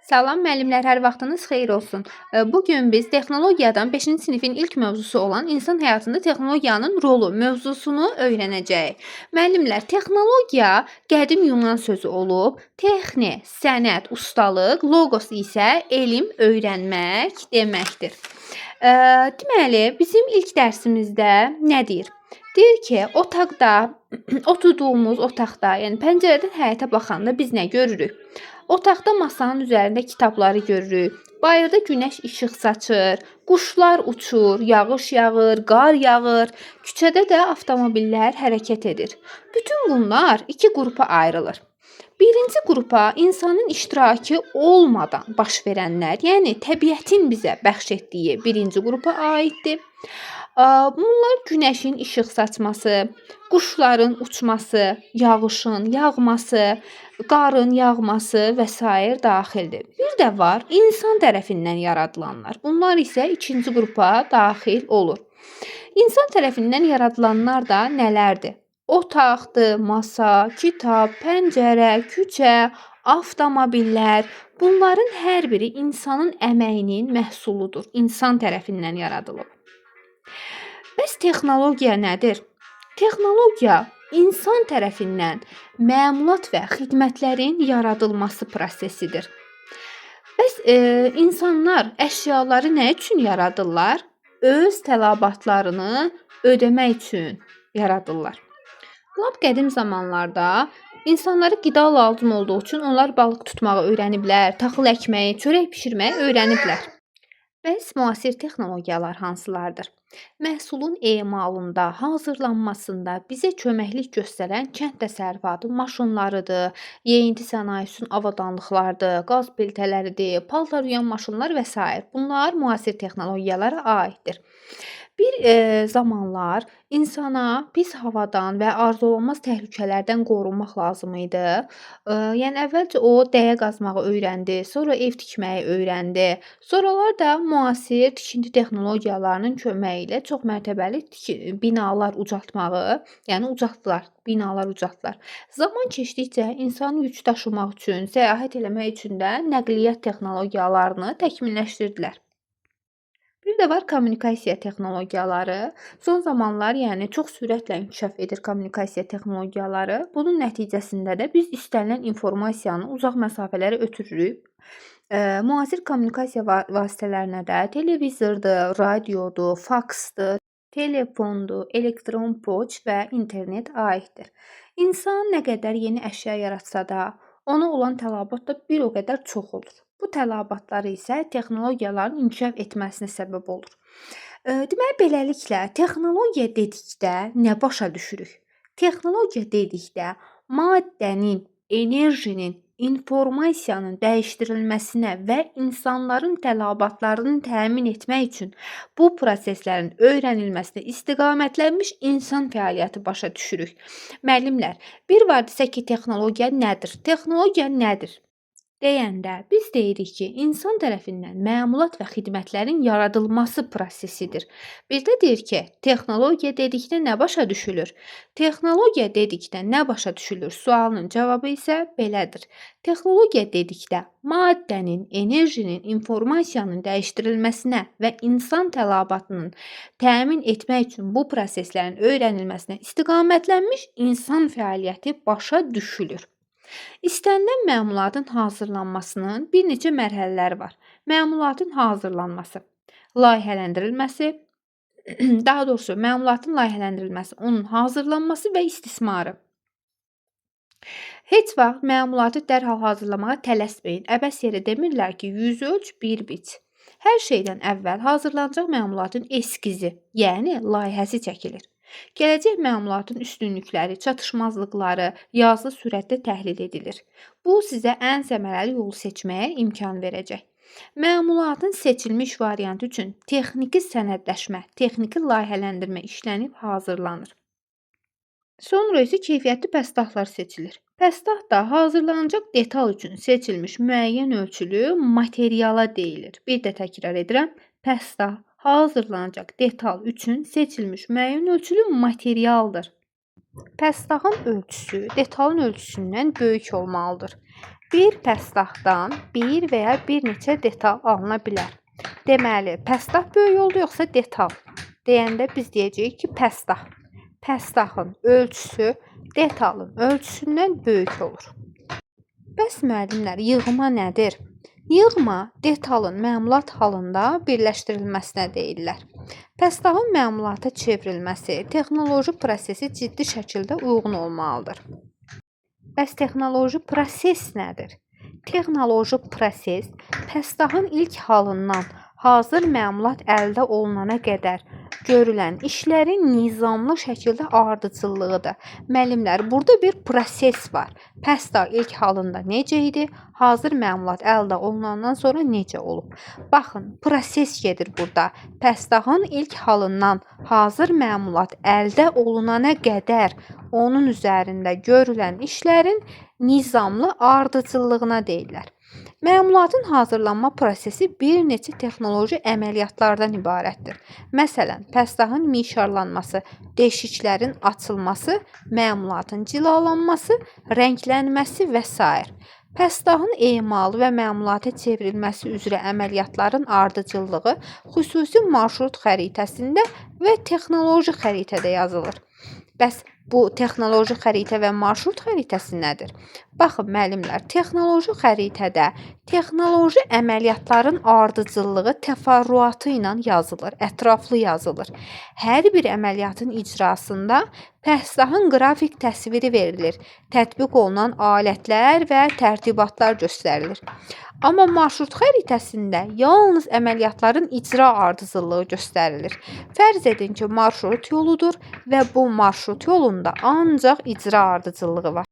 Salam müəllimlər, hər vaxtınız xeyir olsun. Bu gün biz texnologiyadan 5-ci sinifin ilk mövzusu olan insan həyatında texnologiyanın rolu mövzusunu öyrənəcəyik. Müəllimlər, texnologiya qədim Yunan sözü olub, texne, sənət, ustalıq, logos isə elm, öyrənmək deməkdir. Deməli, bizim ilk dərsimizdə nə deyir? Deyir ki, otaqda, oturduğumuz otaqda, yəni pəncərədən həyətə baxanda biz nə görürük? Otaqda masanın üzərində kitabları görürük. Bayırda günəş işıq saçır, quşlar uçur, yağış yağır, qar yağır, küçədə də avtomobillər hərəkət edir. Bütün bunlar iki qrupa ayrılır. Birinci qrupa insanın iştirakı olmadan baş verənlər, yəni təbiətin bizə bəxş etdiyi birinci qrupa aiddir. Bunlar günəşin işıq saçması, quşların uçması, yağışın yağması, qarın yağması və s. daxildir. Bir də var insan tərəfindən yaradılanlar. Bunlar isə ikinci qrupa daxil olur. İnsan tərəfindən yaradılanlar da nələrdir? Otaqdır, masa, kitab, pəncərə, küçə, avtomobillər. Bunların hər biri insanın əməyinin məhsuludur. İnsan tərəfindən yaradılıb. Bəs texnologiya nədir? Texnologiya insan tərəfindən məmulat və xidmətlərin yaradılması prosesidir. Bəs insanlar əşyaları nə üçün yaradırlar? Öz tələbatlarını ödəmək üçün yaradırlar. Lap qədim zamanlarda insanlara qida lazım olduğu üçün onlar balıq tutmağı öyrəniblər, taxıl əkməyi, çörək bişirməyi öyrəniblər. Bəs müasir texnologiyalar hansılardır? Məhsulun emalında, hazırlanmasında bizə köməklik göstərən kənd təsərrüfatı maşınlarıdır, yeyinti sənayesi üçün avadanlıqlardır, qaz plitələridir, paltar yuyan maşınlar və s. Bunlar müasir texnologiyalara aiddir. Bir zamanlar insana pis havadan və arzulanmaz təhlükələrdən qorunmaq lazım idi. Yəni əvvəlcə o dəyə qazmağı öyrəndi, sonra ev tikməyi öyrəndi. Sonralar da müasir tikinti texnologiyalarının köməyi ilə çoxmərtəbəli binalar ucaltmağı, yəni ucaltdılar, binalar ucaltdılar. Zaman keçdikcə insanın yük daşımaq üçün, səyahət eləmək üçün də nəqliyyat texnologiyalarını təkmilləşdirdilər. Bir də var kommunikasiya texnologiyaları. Son zamanlar, yəni çox sürətlə inkişaf edir kommunikasiya texnologiyaları. Bunun nəticəsində də biz istənilən informasiyanı uzaq məsafələrə ötürürük. Müasir kommunikasiya vasitələrinə də televizordur, radiodur, faksdır, telefondur, elektron poçt və internet aiddir. İnsan nə qədər yeni əşya yaratsa da, ona olan tələbat da bir o qədər çox olur. Bu tələbatlar isə texnologiyaların inkişaf etməsinə səbəb olur. Deməli, beləliklə, texnologiya dedikdə nə başa düşürük? Texnologiya dedikdə maddənin, enerjinin, informasiyanın dəyişdirilməsinə və insanların tələbatlarını təmin etmək üçün bu proseslərin öyrənilməsinə istiqamətlənmiş insan fəaliyyəti başa düşürük. Müəllimlər, bir vardısa ki, texnologiya nədir? Texnologiya nədir? Deyəndə biz deyirik ki, insan tərəfindən məmulat və xidmətlərin yaradılması prosesidir. Bir də deyir ki, texnologiya dedikdə nə başa düşülür? Texnologiya dedikdə nə başa düşülür? Sualının cavabı isə belədir. Texnologiya dedikdə maddənin, enerjinin, informasiyanın dəyişdirilməsinə və insan tələbatının təmin etmək üçün bu proseslərin öyrənilməsinə istiqamətlənmiş insan fəaliyyəti başa düşülür. İstənilən məmulatın hazırlanmasının bir neçə mərhələləri var. Məmulatın hazırlanması, layihələndirilməsi, daha doğrusu məmulatın layihələndirilməsi, onun hazırlanması və istismarı. Heç vaxt məmulatı dərhal hazırlamağa tələsməyin. Əbəs yerə demirlər ki, 100 ölç, 1 biç. Hər şeydən əvvəl hazırlanacaq məmulatın eskizi, yəni layihəsi çəkilir. Gələcək məmulatın üstünlükləri, çatışmazlıqları yazılı sürətdə təhlil edilir. Bu sizə ən səmərəli yolu seçməyə imkan verəcək. Məmulatın seçilmiş variantı üçün texniki sənədləşmə, texniki layihələndirmə işlənib hazırlanır. Sonra isə keyfiyyətli pəstahlar seçilir. Pəstah da hazırlanacaq detal üçün seçilmiş müəyyən ölçülü materiala deyilir. Bir də təkrar edirəm, pəstah hazırlanacaq detal üçün seçilmiş müəyyən ölçülü materialdır. Pəstahın ölçüsü detalın ölçüsündən böyük olmalıdır. Bir pəstahdan bir və ya bir neçə detal alına bilər. Deməli, pəstah böyük oldu yoxsa detal? Deyəndə biz deyəcəyik ki, pəstah. Pəstahın ölçüsü detalın ölçüsündən böyük olur. Bəs müəllimlər, yığma nədir? Yığma detalın məmulat halında birləşdirilməsinə deyirlər. Pəstahın məmulata çevrilməsi texnoloji prosesi ciddi şəkildə uyğun olmalıdır. Bəs texnoloji proses nədir? Texnoloji proses pəstahın ilk halından hazır məmulat əldə olunana qədər görülən işlərin nizamlı şəkildə ardıcıllığıdır. Müəllimlər, burada bir proses var. Pəstah ilk halında necə idi? Hazır məmulat əldə olunandan sonra necə olub? Baxın, proses gedir burada. Pəstahın ilk halından hazır məmulat əldə olunana qədər onun üzərində görülən işlərin nizamlı ardıcıllığına deyirlər. Məmulatın hazırlanma prosesi bir neçə texnoloji əməliyyatlardan ibarətdir. Məsələn, pəstahın mişarlanması, deşiklərin açılması, məmulatın cilalanması, rənglənməsi və s. Pəstahın emalı və məmulata çevrilməsi üzrə əməliyyatların ardıcıllığı xüsusi marşrut xəritəsində və texnoloji xəritədə yazılır. Bəs bu texnoloji xəritə və marşrut xəritəsi nədir? Baxın, müəllimlər, texnoloji xəritədə texnoloji əməliyyatların ardıcıllığı təfərrüatı ilə yazılır, ətraflı yazılır. Hər bir əməliyyatın icrasında pəstahın qrafik təsviri verilir, tətbiq olunan alətlər və tərtibatlar göstərilir. Amma marşrut xəritəsində yalnız əməliyyatların icra ardıcıllığı göstərilir. Fərz edin ki, marşrut yoludur və bu marşrut yolunda ancaq icra ardıcıllığı var.